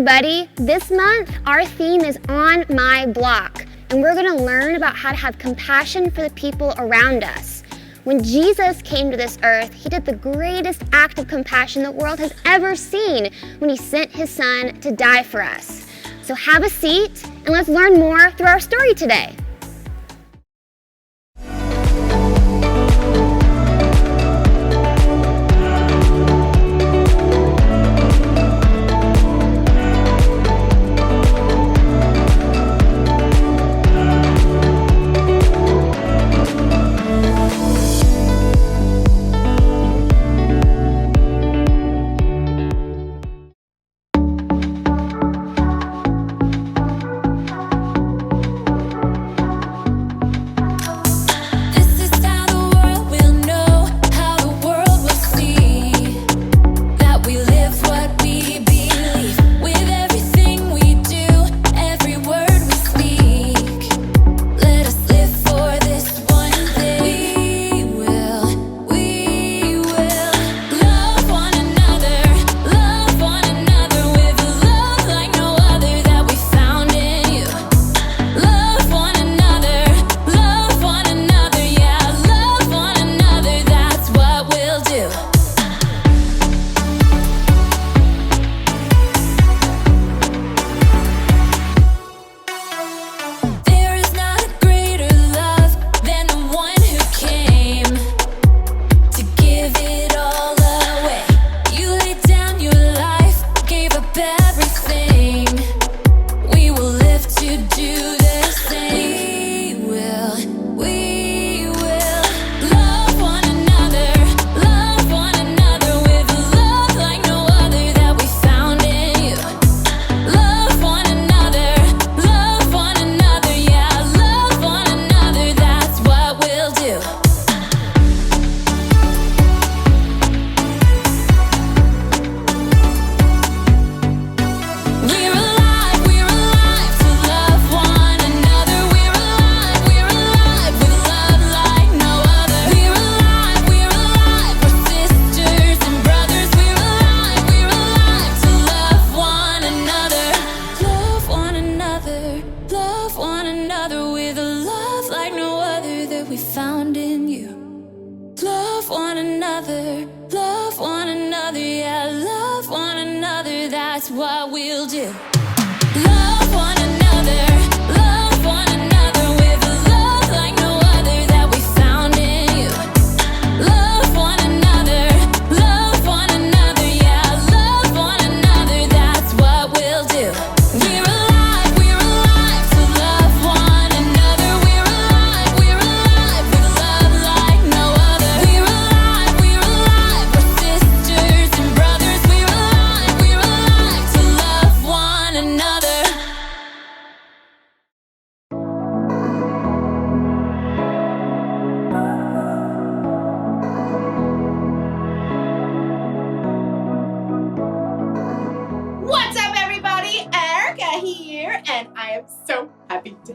everybody. This month, our theme is On My Block, and we're going to learn about how to have compassion for the people around us. When Jesus came to this earth, he did the greatest act of compassion the world has ever seen when he sent his son to die for us. So have a seat, and let's learn more through our story today.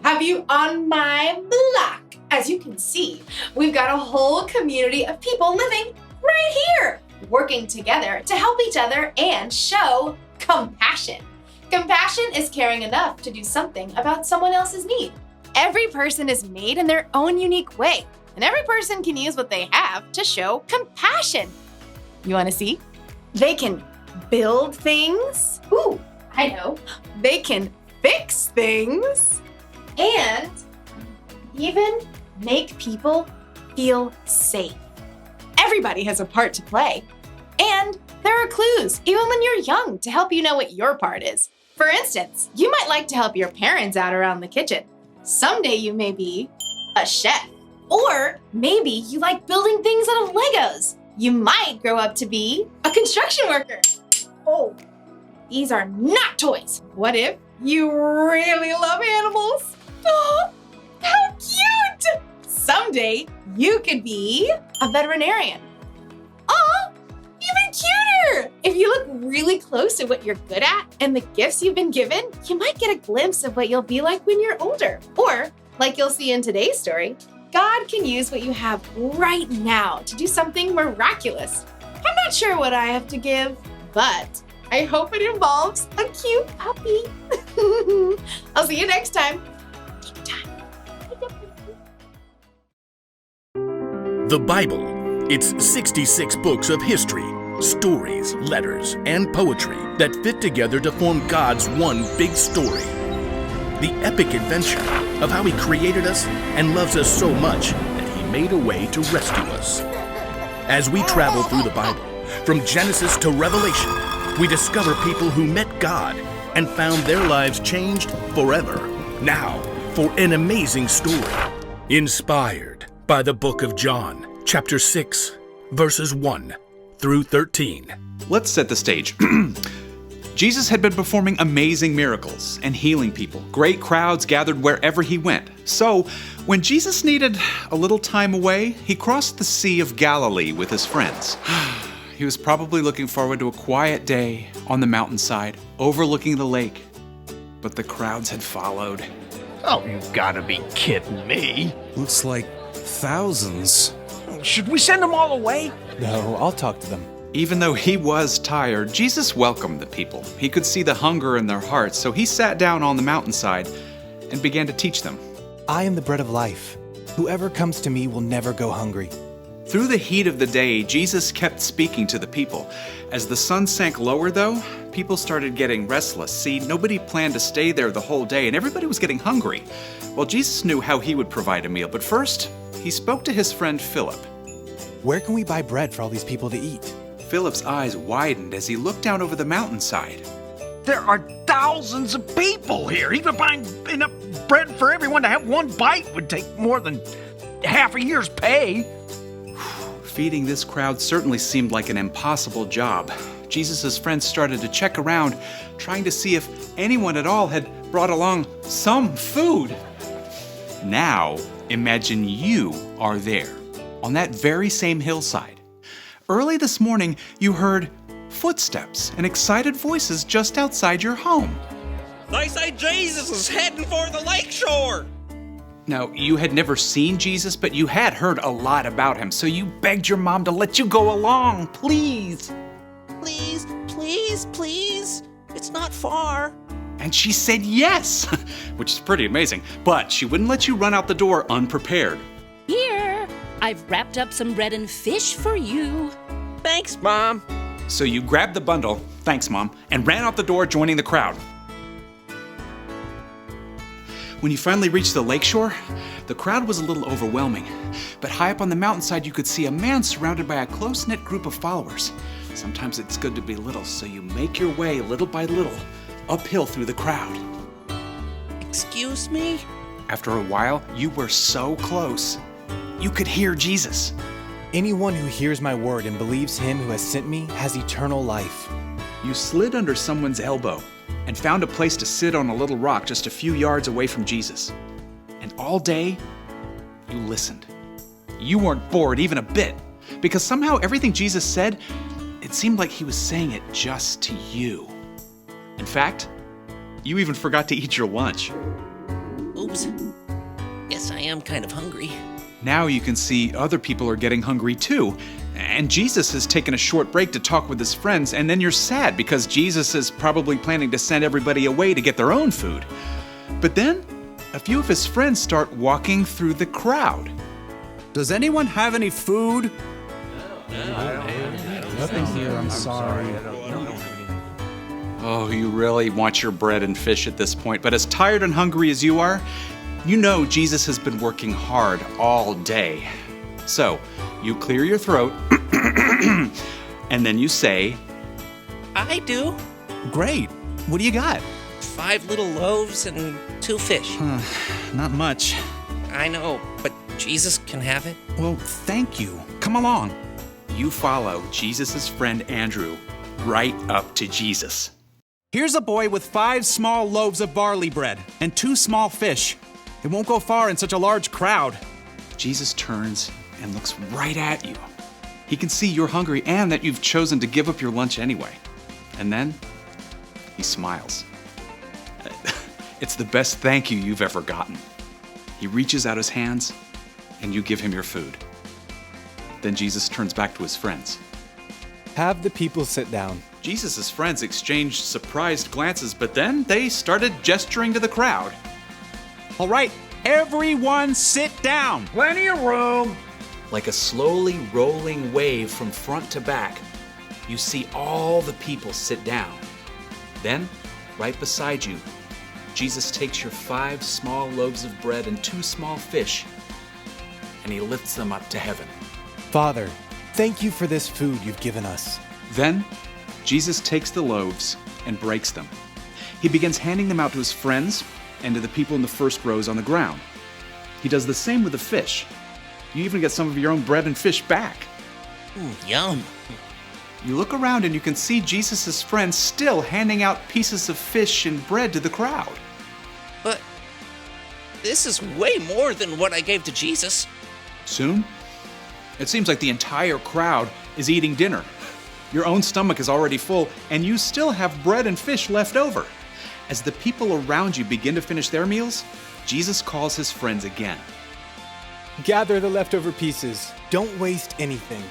Have you on my block. As you can see, we've got a whole community of people living right here, working together to help each other and show compassion. Compassion is caring enough to do something about someone else's need. Every person is made in their own unique way, and every person can use what they have to show compassion. You want to see? They can build things. Ooh, I know. They can fix things. And even make people feel safe. Everybody has a part to play. And there are clues, even when you're young, to help you know what your part is. For instance, you might like to help your parents out around the kitchen. Someday you may be a chef. Or maybe you like building things out of Legos. You might grow up to be a construction worker. Oh, these are not toys. What if you really love animals? Oh, how cute! Someday, you could be a veterinarian. Oh, even cuter! If you look really close at what you're good at and the gifts you've been given, you might get a glimpse of what you'll be like when you're older. Or, like you'll see in today's story, God can use what you have right now to do something miraculous. I'm not sure what I have to give, but I hope it involves a cute puppy. I'll see you next time. The Bible. It's 66 books of history, stories, letters, and poetry that fit together to form God's one big story. The epic adventure of how He created us and loves us so much that He made a way to rescue us. As we travel through the Bible, from Genesis to Revelation, we discover people who met God and found their lives changed forever. Now, for an amazing story, inspired by the book of John, chapter 6, verses 1 through 13. Let's set the stage. Jesus had been performing amazing miracles and healing people. Great crowds gathered wherever He went. So, when Jesus needed a little time away, He crossed the Sea of Galilee with His friends. He was probably looking forward to a quiet day on the mountainside, overlooking the lake. But the crowds had followed. Oh, you've got to be kidding me. Looks like thousands. Should we send them all away? No, I'll talk to them. Even though He was tired, Jesus welcomed the people. He could see the hunger in their hearts, so He sat down on the mountainside and began to teach them. I am the bread of life. Whoever comes to me will never go hungry. Through the heat of the day, Jesus kept speaking to the people. As the sun sank lower, though, people started getting restless. See, nobody planned to stay there the whole day, and everybody was getting hungry. Well, Jesus knew how He would provide a meal, but first, He spoke to His friend Philip. Where can we buy bread for all these people to eat? Philip's eyes widened as he looked down over the mountainside. There are thousands of people here. Even buying enough bread for everyone to have one bite would take more than half a year's pay. Feeding this crowd certainly seemed like an impossible job. Jesus' friends started to check around, trying to see if anyone at all had brought along some food. Now, imagine you are there, on that very same hillside. Early this morning, you heard footsteps and excited voices just outside your home. They say Jesus is heading for the lakeshore. Now, you had never seen Jesus, but you had heard a lot about Him, so you begged your mom to let you go along, please. Please, please, please. It's not far. And she said yes, which is pretty amazing, but she wouldn't let you run out the door unprepared. Here, I've wrapped up some bread and fish for you. Thanks, Mom. So you grabbed the bundle, thanks Mom, and ran out the door, joining the crowd. When you finally reached the lakeshore, the crowd was a little overwhelming, but high up on the mountainside you could see a man surrounded by a close-knit group of followers. Sometimes it's good to be little, so you make your way little by little uphill through the crowd. Excuse me? After a while, you were so close, you could hear Jesus. Anyone who hears my word and believes Him who has sent me has eternal life. You slid under someone's elbow and found a place to sit on a little rock just a few yards away from Jesus. And all day, you listened. You weren't bored even a bit, because somehow everything Jesus said, it seemed like He was saying it just to you. In fact, you even forgot to eat your lunch. Oops. Guess I am kind of hungry. Now you can see other people are getting hungry too. And Jesus has taken a short break to talk with His friends, and then you're sad because Jesus is probably planning to send everybody away to get their own food. But then, a few of His friends start walking through the crowd. Does anyone have any food? Nothing here, I'm sorry. Oh, you really want your bread and fish at this point, but as tired and hungry as you are, you know Jesus has been working hard all day. So, you clear your throat, and then you say, I do. Great. What do you got? 5 little loaves and 2 fish. Not much. I know, but Jesus can have it. Well, thank you. Come along. You follow Jesus' friend Andrew right up to Jesus. Here's a boy with 5 small loaves of barley bread and 2 small fish. It won't go far in such a large crowd. Jesus turns and looks right at you. He can see you're hungry and that you've chosen to give up your lunch anyway. And then He smiles. It's the best thank you you've ever gotten. He reaches out His hands and you give Him your food. Then Jesus turns back to His friends. Have the people sit down. Jesus' friends exchanged surprised glances, but then they started gesturing to the crowd. All right, everyone sit down. Plenty of room. Like a slowly rolling wave from front to back, you see all the people sit down. Then, right beside you, Jesus takes your 5 small loaves of bread and 2 small fish, and he lifts them up to heaven. Father, thank you for this food you've given us. Then, Jesus takes the loaves and breaks them. He begins handing them out to his friends and to the people in the first rows on the ground. He does the same with the fish. You even get some of your own bread and fish back. Yum. You look around and you can see Jesus' friends still handing out pieces of fish and bread to the crowd. But this is way more than what I gave to Jesus. Soon, it seems like the entire crowd is eating dinner. Your own stomach is already full, and you still have bread and fish left over. As the people around you begin to finish their meals, Jesus calls his friends again. Gather the leftover pieces. Don't waste anything.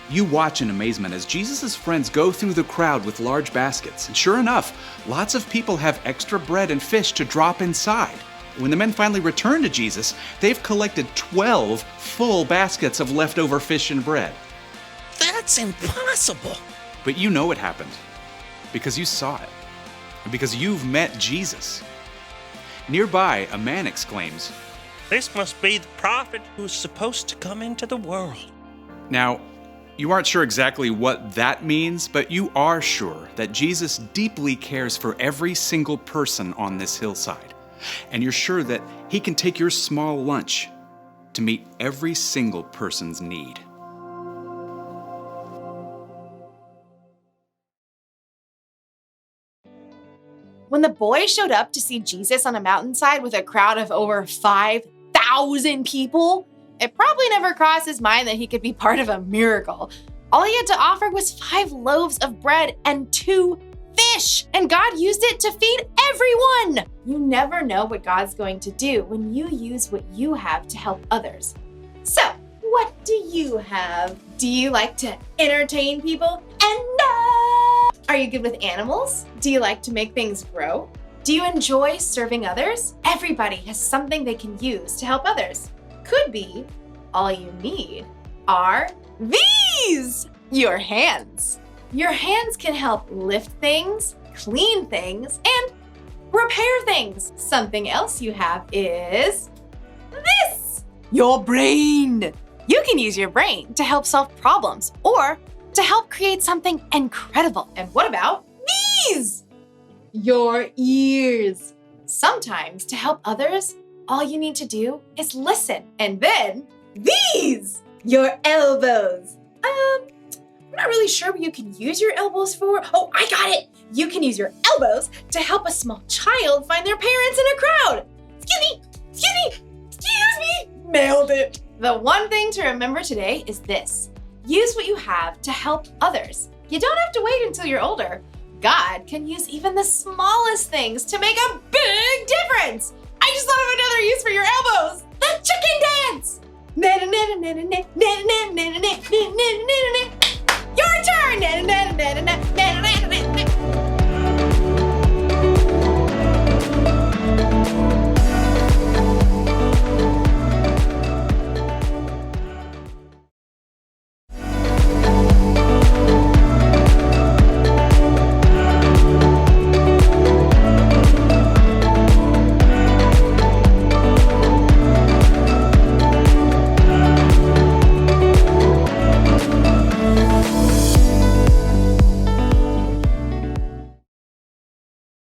You watch in amazement as Jesus' friends go through the crowd with large baskets. And sure enough, lots of people have extra bread and fish to drop inside. When the men finally return to Jesus, they've collected 12 full baskets of leftover fish and bread. That's impossible. But you know it happened because you saw it and because you've met Jesus. Nearby, a man exclaims, This must be the prophet who's supposed to come into the world. Now, you aren't sure exactly what that means, but you are sure that Jesus deeply cares for every single person on this hillside. And you're sure that he can take your small lunch to meet every single person's need. When the boys showed up to see Jesus on a mountainside with a crowd of over 5,000 people, it probably never crossed his mind that he could be part of a miracle. All he had to offer was 5 loaves of bread and 2 fish, and God used it to feed everyone. You never know what God's going to do when you use what you have to help others. So, what do you have? Do you like to entertain people? And are you good with animals? Do you like to make things grow? Do you enjoy serving others? Everybody has something they can use to help others. Could be all you need are these, your hands. Your hands can help lift things, clean things, and repair things. Something else you have is this, your brain. You can use your brain to help solve problems or to help create something incredible. And what about these? Your ears. Sometimes to help others, all you need to do is listen. And then these, your elbows. I'm not really sure what you can use your elbows for. Oh, I got it. You can use your elbows to help a small child find their parents in a crowd. Excuse me. Nailed it. The one thing to remember today is this. Use what you have to help others. You don't have to wait until you're older. God can use even the smallest things to make a big difference. I just thought of another use for your elbows. The chicken dance. Your turn.